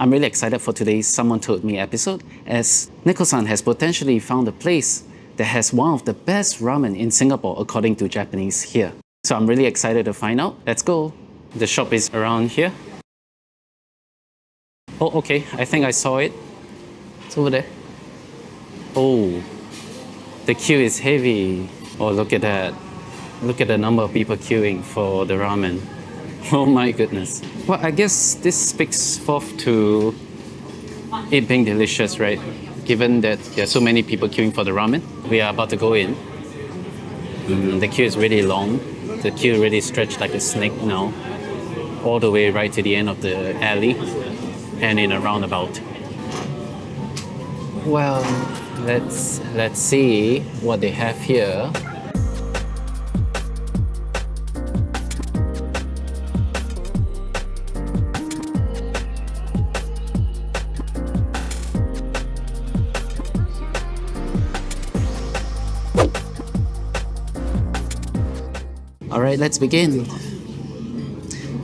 I'm really excited for today's Someone Told Me episode, as Neko-san has potentially found a place that has one of the best ramen in Singapore according to Japanese here. So I'm really excited to find out. Let's go. The shop is around here. Oh, okay, I think I saw it. It's over there. Oh, the queue is heavy. Oh, look at that. Look at the number of people queuing for the ramen. Oh my goodness. Well, I guess this speaks forth to it being delicious, right? Given that there are so many people queuing for the ramen. We are about to go in. The queue is really long. The queue really stretched like a snake now, all the way right to the end of the alley and in a roundabout. Well, let's see what they have here. Alright, let's begin.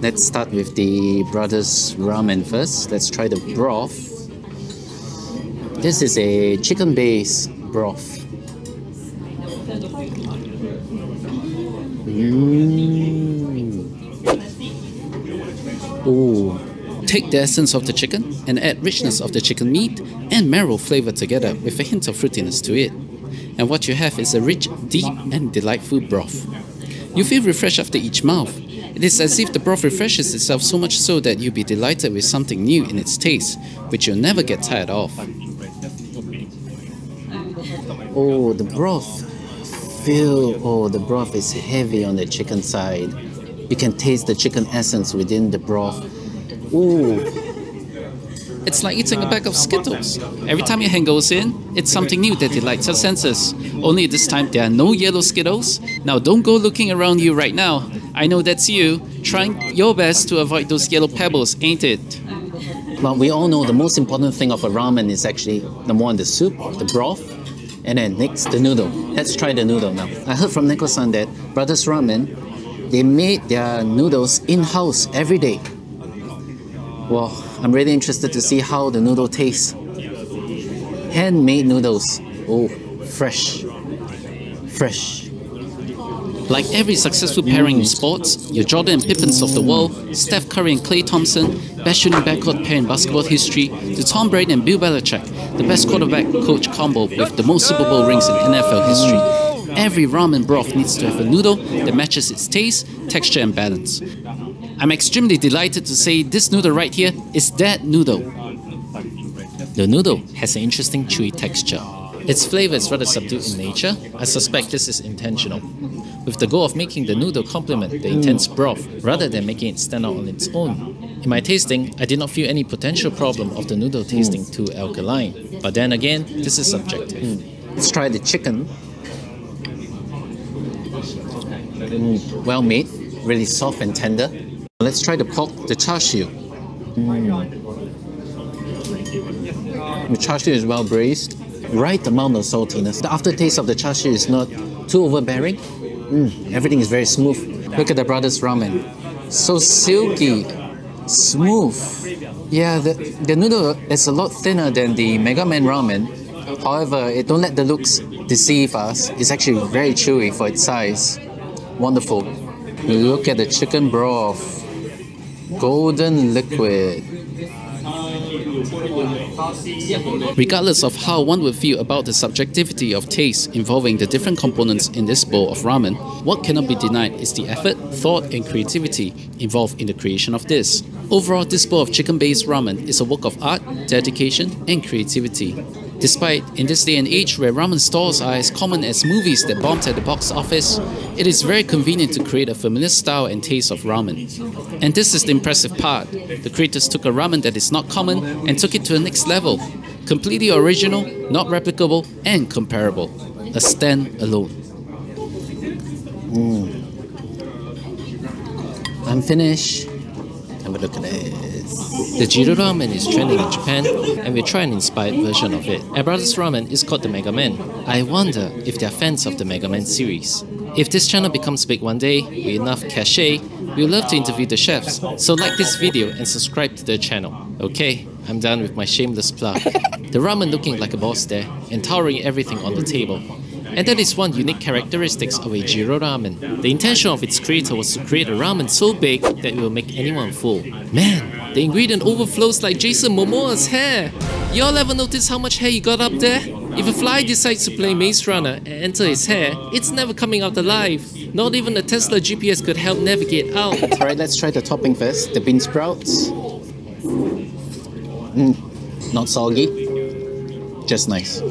Let's start with the Brothers Ramen first. Let's try the broth. This is a chicken-based broth. Ooh. Take the essence of the chicken and add richness of the chicken meat and marrow flavor together with a hint of fruitiness to it. And what you have is a rich, deep and delightful broth. You feel refreshed after each mouth. It is as if the broth refreshes itself so much so that you'll be delighted with something new in its taste, which you'll never get tired of. Oh, the broth. The broth is heavy on the chicken side. You can taste the chicken essence within the broth. Ooh. It's like eating a bag of Skittles. Every time your hand goes in, it's something new that delights your senses. Only this time there are no yellow Skittles. Now don't go looking around you right now. I know that's you, trying your best to avoid those yellow pebbles, ain't it? But we all know the most important thing of a ramen is actually number one, the soup, the broth, and then next, the noodle. Let's try the noodle now. I heard from Neko-san that Brothers Ramen, they made their noodles in-house every day. Well, I'm really interested to see how the noodle tastes. Handmade noodles. Oh, fresh. Fresh. Like every successful pairing in sports, your Jordan and Pippins of the world, Steph Curry and Klay Thompson, best shooting backcourt pair in basketball history, to Tom Brady and Bill Belichick, the best quarterback-coach combo with the most Super Bowl rings in NFL history. Every ramen broth needs to have a noodle that matches its taste, texture and balance. I'm extremely delighted to say this noodle right here is that noodle. The noodle has an interesting chewy texture. Its flavor is rather subdued in nature. I suspect this is intentional, with the goal of making the noodle complement the intense broth rather than making it stand out on its own. In my tasting, I did not feel any potential problem of the noodle tasting too alkaline. But then again, this is subjective. Let's try the chicken. Well made, really soft and tender. Let's try the pork, the char siu. The char siu is well braised, right amount of saltiness. The aftertaste of the char siu is not too overbearing. Everything is very smooth. Look at the Brothers Ramen. So silky, smooth. Yeah, the noodle is a lot thinner than the Megamen ramen. However, don't let the looks deceive us. It's actually very chewy for its size. Wonderful. Look at the chicken broth. Golden liquid. Regardless of how one would feel about the subjectivity of taste involving the different components in this bowl of ramen, what cannot be denied is the effort, thought and creativity involved in the creation of this. Overall, this bowl of chicken-based ramen is a work of art, dedication and creativity. Despite, in this day and age where ramen stalls are as common as movies that bombed at the box office, it is very convenient to create a familiar style and taste of ramen. And this is the impressive part. The creators took a ramen that is not common and took it to the next level. Completely original, not replicable and comparable. A stand alone. I'm finished. Have a look at this. The Jiro Ramen is trending in Japan, and we try an inspired version of it. Our Brothers Ramen is called the Megamen. I wonder if they are fans of the Megamen series. If this channel becomes big one day, with enough cachet, we would love to interview the chefs, so like this video and subscribe to the channel. Okay, I'm done with my shameless plug. The ramen looking like a boss there, and towering everything on the table. And that is one unique characteristic of a Jiro ramen. The intention of its creator was to create a ramen so big that it will make anyone full. Man, the ingredient overflows like Jason Momoa's hair. Y'all ever notice how much hair he got up there? If a fly decides to play Maze Runner and enter his hair, it's never coming out alive. Not even a Tesla GPS could help navigate out. Alright, let's try the topping first. The bean sprouts. Not soggy. Just nice.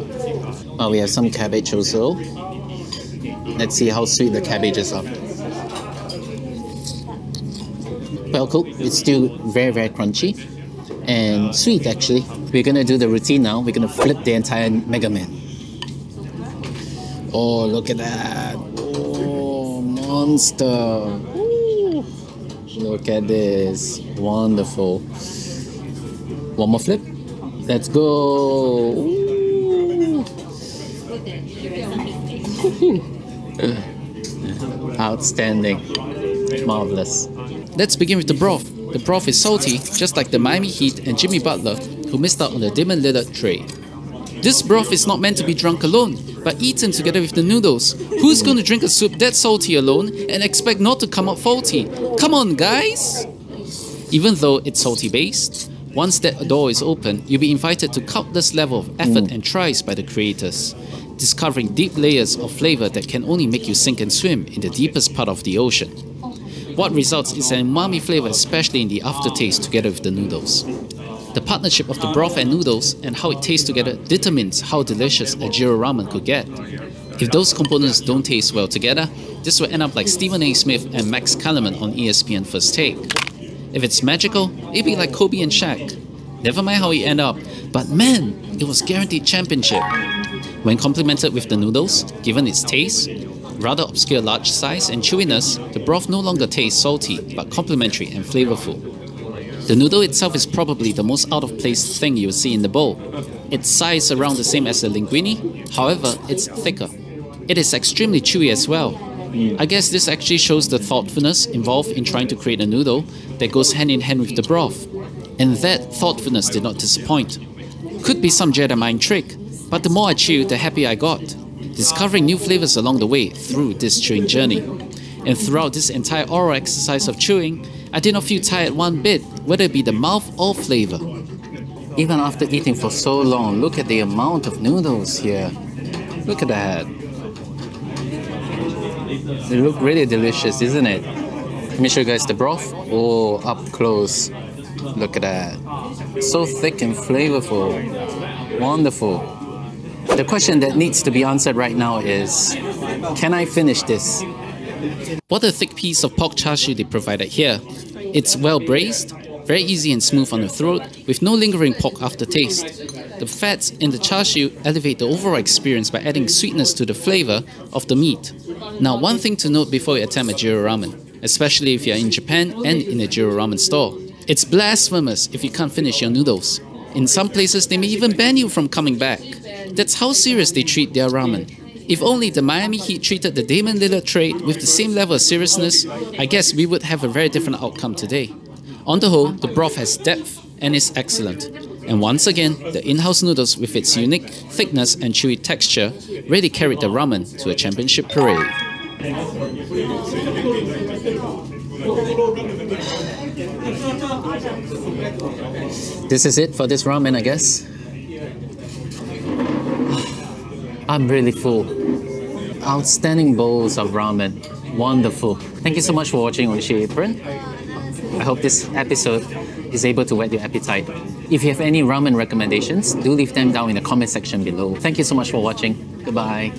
We have some cabbage also. Let's see how sweet the cabbages are. Well cooked. It's still very, very crunchy. And sweet actually. We're gonna do the routine now. We're gonna flip the entire Megamen. Oh, look at that. Oh, monster. Ooh. Look at this. Wonderful. One more flip. Let's go. Ooh. Outstanding. Marvelous. Let's begin with the broth. The broth is salty, just like the Miami Heat and Jimmy Butler, who missed out on the demon-littered tray. This broth is not meant to be drunk alone, but eaten together with the noodles. Who's going to drink a soup that salty alone and expect not to come out faulty? Come on, guys! Even though it's salty based, once that door is open, you'll be invited to countless levels of effort and tries by the creators, discovering deep layers of flavor that can only make you sink and swim in the deepest part of the ocean. What results is an umami flavor, especially in the aftertaste together with the noodles. The partnership of the broth and noodles and how it tastes together determines how delicious a Jiro ramen could get. If those components don't taste well together, this will end up like Stephen A. Smith and Max Kellerman on ESPN First Take. If it's magical, it'd be like Kobe and Shaq. Never mind how it ended up, but man, it was guaranteed championship. When complemented with the noodles, given its taste, rather obscure large size and chewiness, the broth no longer tastes salty but complementary and flavorful. The noodle itself is probably the most out of place thing you'll see in the bowl. Its size is around the same as the linguine, however it's thicker. It is extremely chewy as well. I guess this actually shows the thoughtfulness involved in trying to create a noodle that goes hand in hand with the broth. And that thoughtfulness did not disappoint. Could be some Jedi mind trick, but the more I chewed, the happier I got, discovering new flavors along the way through this chewing journey. And throughout this entire oral exercise of chewing, I did not feel tired one bit, whether it be the mouth or flavor. Even after eating for so long, look at the amount of noodles here. Look at that. They look really delicious, isn't it? Let me show you guys the broth. Oh, up close. Look at that. So thick and flavorful. Wonderful. The question that needs to be answered right now is, can I finish this? What a thick piece of pork char siu they provided here. It's well braised, very easy and smooth on the throat, with no lingering pork aftertaste. The fats in the char siu elevate the overall experience by adding sweetness to the flavor of the meat. Now, one thing to note before you attempt a Jiro ramen, especially if you're in Japan and in a Jiro ramen store. It's blasphemous if you can't finish your noodles. In some places, they may even ban you from coming back. That's how serious they treat their ramen. If only the Miami Heat treated the Damon Lillard trade with the same level of seriousness, I guess we would have a very different outcome today. On the whole, the broth has depth and is excellent. And once again, the in-house noodles with its unique thickness and chewy texture really carried the ramen to a championship parade. This is it for this ramen, I guess. I'm really full. Outstanding bowls of ramen. Wonderful. Thank you so much for watching Oishi Apron. I hope this episode is able to whet your appetite. If you have any ramen recommendations, do leave them down in the comment section below. Thank you so much for watching. Goodbye.